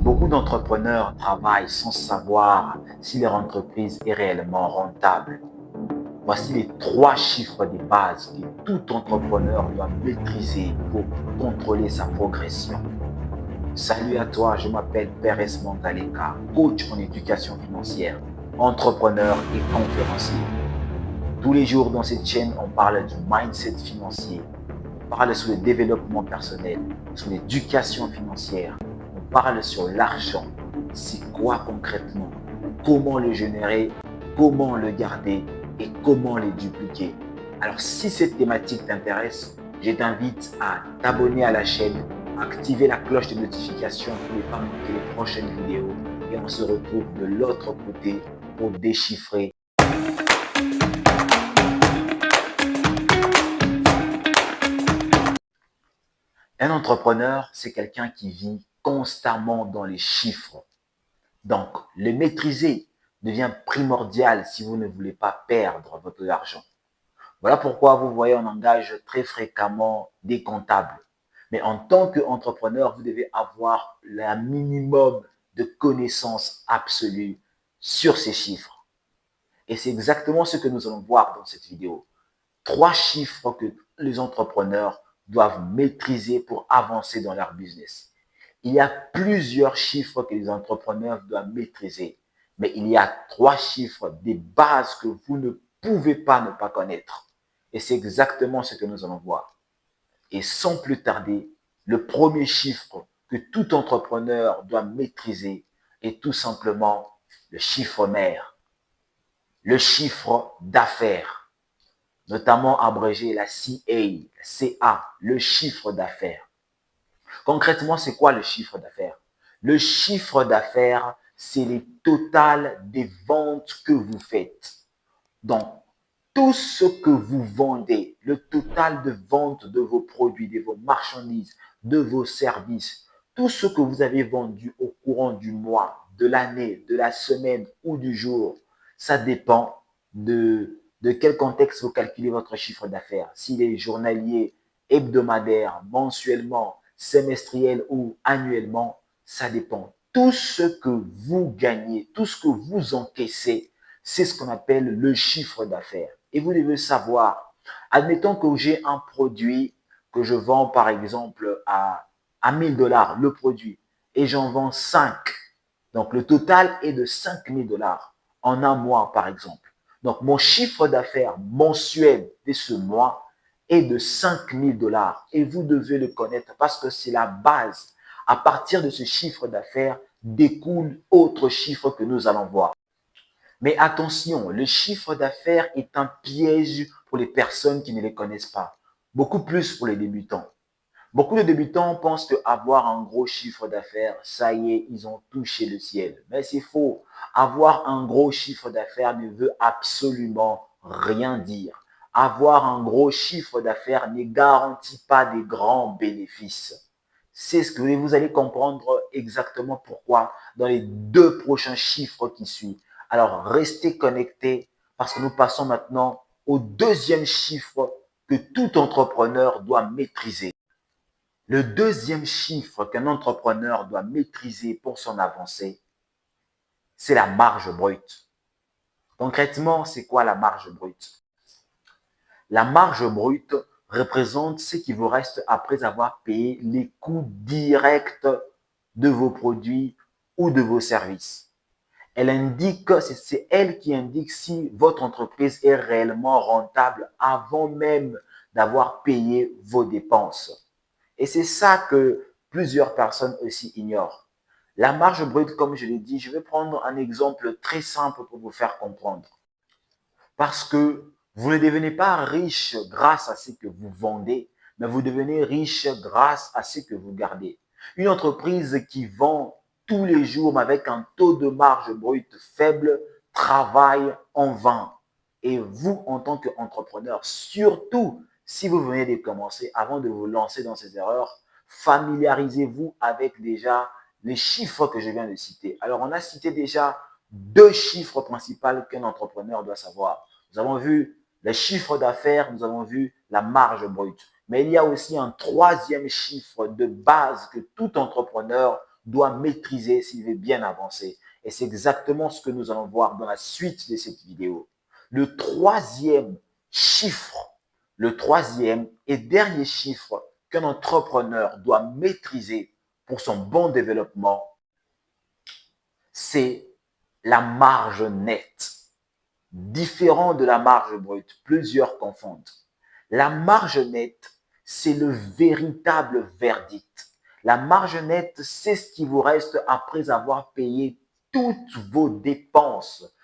Beaucoup d'entrepreneurs travaillent sans savoir si leur entreprise est réellement rentable. Voici les trois chiffres de base que tout entrepreneur doit maîtriser pour contrôler sa progression. Salut à toi, je m'appelle Pérez Mangaleka, coach en éducation financière, entrepreneur et conférencier. Tous les jours dans cette chaîne, on parle du mindset financier, on parle sur le développement personnel, sur l'éducation financière, on parle sur l'argent. C'est quoi concrètement? Comment le générer? Comment le garder? Et comment les dupliquer? Alors, si cette thématique t'intéresse, je t'invite à t'abonner à la chaîne, activer la cloche de notification pour ne pas manquer les prochaines vidéos. Et on se retrouve de l'autre côté pour déchiffrer. Un entrepreneur, c'est quelqu'un qui vit constamment dans les chiffres. Donc, le maîtriser devient primordial si vous ne voulez pas perdre votre argent. Voilà pourquoi vous voyez, on engage très fréquemment des comptables. Mais en tant qu'entrepreneur, vous devez avoir le minimum de connaissances absolues sur ces chiffres. Et c'est exactement ce que nous allons voir dans cette vidéo. Trois chiffres que les entrepreneurs doivent maîtriser pour avancer dans leur business. Il y a plusieurs chiffres que les entrepreneurs doivent maîtriser, mais il y a trois chiffres des bases que vous ne pouvez pas ne pas connaître. Et c'est exactement ce que nous allons voir. Et sans plus tarder, le premier chiffre que tout entrepreneur doit maîtriser est tout simplement le chiffre mère, le chiffre d'affaires, notamment abrégé la CA, le chiffre d'affaires. Concrètement, c'est quoi le chiffre d'affaires? Le chiffre d'affaires, c'est le total des ventes que vous faites. Donc, tout ce que vous vendez, le total de vente de vos produits, de vos marchandises, de vos services, tout ce que vous avez vendu au courant du mois, de l'année, de la semaine ou du jour, ça dépend de quel contexte vous calculez votre chiffre d'affaires. S'il est journalier, hebdomadaire, mensuellement, semestriel ou annuellement, ça dépend. Tout ce que vous gagnez, tout ce que vous encaissez, c'est ce qu'on appelle le chiffre d'affaires. Et vous devez savoir, admettons que j'ai un produit que je vends par exemple à 1000 $, le produit, et j'en vends 5. Donc le total est de 5000 $ en un mois par exemple. Donc mon chiffre d'affaires mensuel de ce mois est de 5000 $ et vous devez le connaître parce que c'est la base. À partir de ce chiffre d'affaires découlent autres chiffres que nous allons voir. Mais attention, le chiffre d'affaires est un piège pour les personnes qui ne les connaissent pas, beaucoup plus pour les débutants. Beaucoup de débutants pensent qu'avoir un gros chiffre d'affaires, ça y est, ils ont touché le ciel. Mais c'est faux. Avoir un gros chiffre d'affaires ne veut absolument rien dire. Avoir un gros chiffre d'affaires ne garantit pas des grands bénéfices. C'est ce que vous allez comprendre exactement pourquoi dans les deux prochains chiffres qui suivent. Alors, restez connectés parce que nous passons maintenant au deuxième chiffre que tout entrepreneur doit maîtriser. Le deuxième chiffre qu'un entrepreneur doit maîtriser pour son avancée, c'est la marge brute. Concrètement, c'est quoi la marge brute? La marge brute représente ce qui vous reste après avoir payé les coûts directs de vos produits ou de vos services. C'est elle qui indique si votre entreprise est réellement rentable avant même d'avoir payé vos dépenses. Et c'est ça que plusieurs personnes aussi ignorent. La marge brute, comme je l'ai dit, je vais prendre un exemple très simple pour vous faire comprendre. Parce que vous ne devenez pas riche grâce à ce que vous vendez, mais vous devenez riche grâce à ce que vous gardez. Une entreprise qui vend tous les jours, mais avec un taux de marge brute faible, travaille en vain. Et vous, en tant qu'entrepreneur, surtout si vous venez de commencer, avant de vous lancer dans ces erreurs, familiarisez-vous avec déjà les chiffres que je viens de citer. Alors, on a cité déjà deux chiffres principaux qu'un entrepreneur doit savoir. Nous avons vu les chiffres d'affaires, nous avons vu la marge brute. Mais il y a aussi un troisième chiffre de base que tout entrepreneur doit maîtriser s'il veut bien avancer. Et c'est exactement ce que nous allons voir dans la suite de cette vidéo. Le troisième chiffre, le troisième et dernier chiffre qu'un entrepreneur doit maîtriser pour son bon développement, c'est la marge nette. Différent de la marge brute, plusieurs confondent. La marge nette, c'est le véritable verdict. La marge nette, c'est ce qui vous reste après avoir payé toutes vos dépenses,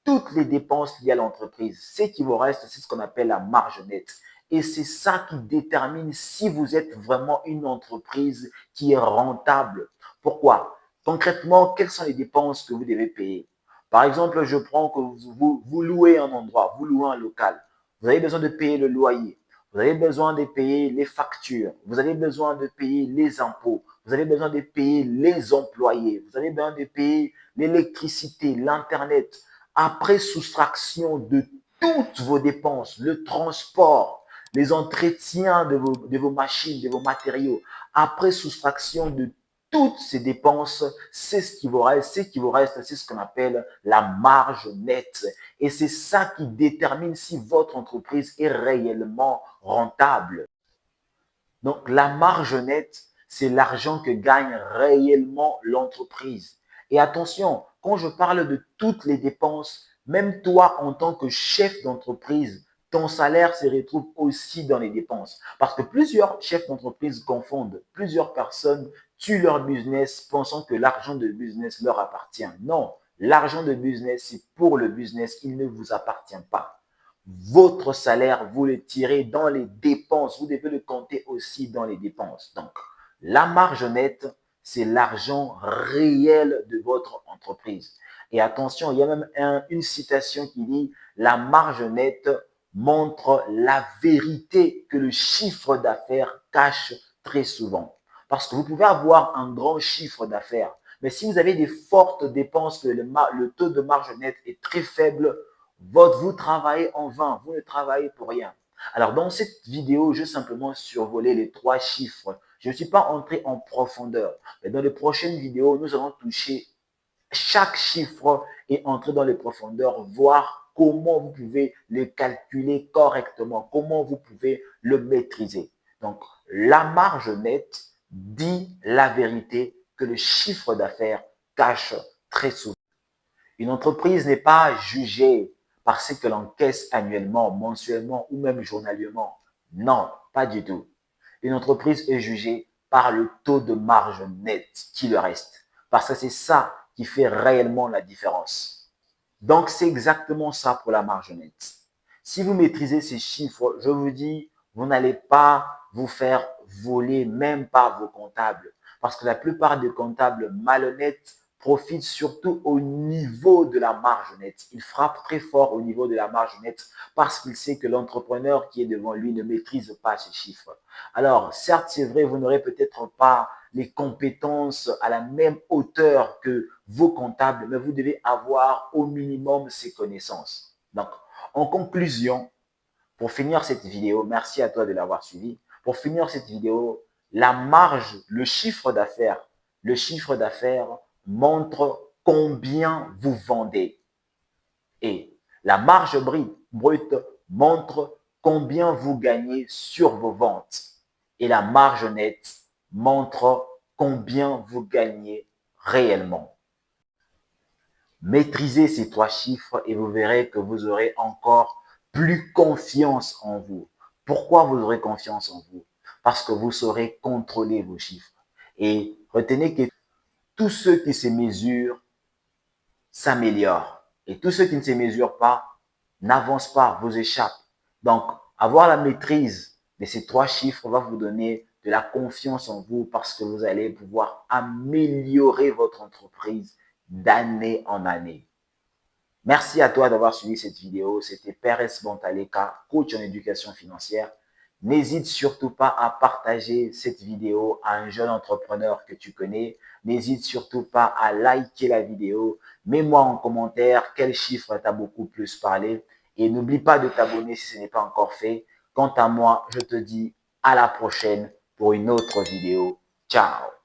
toutes les dépenses liées à l'entreprise. Ce qui vous reste, c'est ce qu'on appelle la marge nette. Et c'est ça qui détermine si vous êtes vraiment une entreprise qui est rentable. Pourquoi? Concrètement, quelles sont les dépenses que vous devez payer? Par exemple, je prends que vous louez un endroit, vous louez un local. Vous avez besoin de payer le loyer. Vous avez besoin de payer les factures. Vous avez besoin de payer les impôts. Vous avez besoin de payer les employés. Vous avez besoin de payer l'électricité, l'Internet. Après soustraction de toutes vos dépenses, le transport, les entretiens de vos machines, de vos matériaux, après soustraction de toutes ces dépenses, c'est ce qui vous reste. Ce qui vous reste, c'est ce qu'on appelle la marge nette. Et c'est ça qui détermine si votre entreprise est réellement rentable. Donc, la marge nette, c'est l'argent que gagne réellement l'entreprise. Et attention, quand je parle de toutes les dépenses, même toi, en tant que chef d'entreprise, ton salaire se retrouve aussi dans les dépenses. Parce que plusieurs chefs d'entreprise confondent. Plusieurs personnes tuent leur business pensant que l'argent de business leur appartient. Non, l'argent de business, c'est pour le business. Il ne vous appartient pas. Votre salaire, vous le tirez dans les dépenses. Vous devez le compter aussi dans les dépenses. Donc, la marge nette, c'est l'argent réel de votre entreprise. Et attention, il y a même une citation qui dit, la marge nette montre la vérité que le chiffre d'affaires cache très souvent. Parce que vous pouvez avoir un grand chiffre d'affaires, mais si vous avez des fortes dépenses, que le taux de marge nette est très faible, vous travaillez en vain, vous ne travaillez pour rien. Alors, dans cette vidéo, je vais simplement survoler les trois chiffres. Je ne suis pas entré en profondeur. Mais dans les prochaines vidéos, nous allons toucher chaque chiffre et entrer dans les profondeurs, voir comment vous pouvez le calculer correctement, comment vous pouvez le maîtriser. Donc, la marge nette dit la vérité que le chiffre d'affaires cache très souvent. Une entreprise n'est pas jugée par ce que l'on caisse annuellement, mensuellement ou même journalièrement. Non, pas du tout. Une entreprise est jugée par le taux de marge net qui lui reste. Parce que c'est ça qui fait réellement la différence. Donc, c'est exactement ça pour la marge nette. Si vous maîtrisez ces chiffres, je vous dis, vous n'allez pas vous faire voler même par vos comptables. Parce que la plupart des comptables malhonnêtes profitent surtout au niveau de la marge nette. Ils frappent très fort au niveau de la marge nette parce qu'il sait que l'entrepreneur qui est devant lui ne maîtrise pas ces chiffres. Alors, certes, c'est vrai, vous n'aurez peut-être pas les compétences à la même hauteur que vos comptables, mais vous devez avoir au minimum ces connaissances. Donc, en conclusion, pour finir cette vidéo, merci à toi de l'avoir suivi. Pour finir cette vidéo, la marge, le chiffre d'affaires montre combien vous vendez. Et la marge brute montre combien vous gagnez sur vos ventes. Et la marge nette montre combien vous gagnez réellement. Maîtrisez ces trois chiffres et vous verrez que vous aurez encore plus confiance en vous. Pourquoi vous aurez confiance en vous? Parce que vous saurez contrôler vos chiffres. Et retenez que tous ceux qui se mesurent s'améliorent. Et tous ceux qui ne se mesurent pas n'avancent pas, vous échappent. Donc, avoir la maîtrise de ces trois chiffres va vous donner de la confiance en vous parce que vous allez pouvoir améliorer votre entreprise d'année en année. Merci à toi d'avoir suivi cette vidéo. C'était Pérez Bantaleka, coach en éducation financière. N'hésite surtout pas à partager cette vidéo à un jeune entrepreneur que tu connais. N'hésite surtout pas à liker la vidéo. Mets-moi en commentaire quel chiffre t'a beaucoup plus parlé. Et n'oublie pas de t'abonner si ce n'est pas encore fait. Quant à moi, je te dis à la prochaine pour une autre vidéo. Ciao!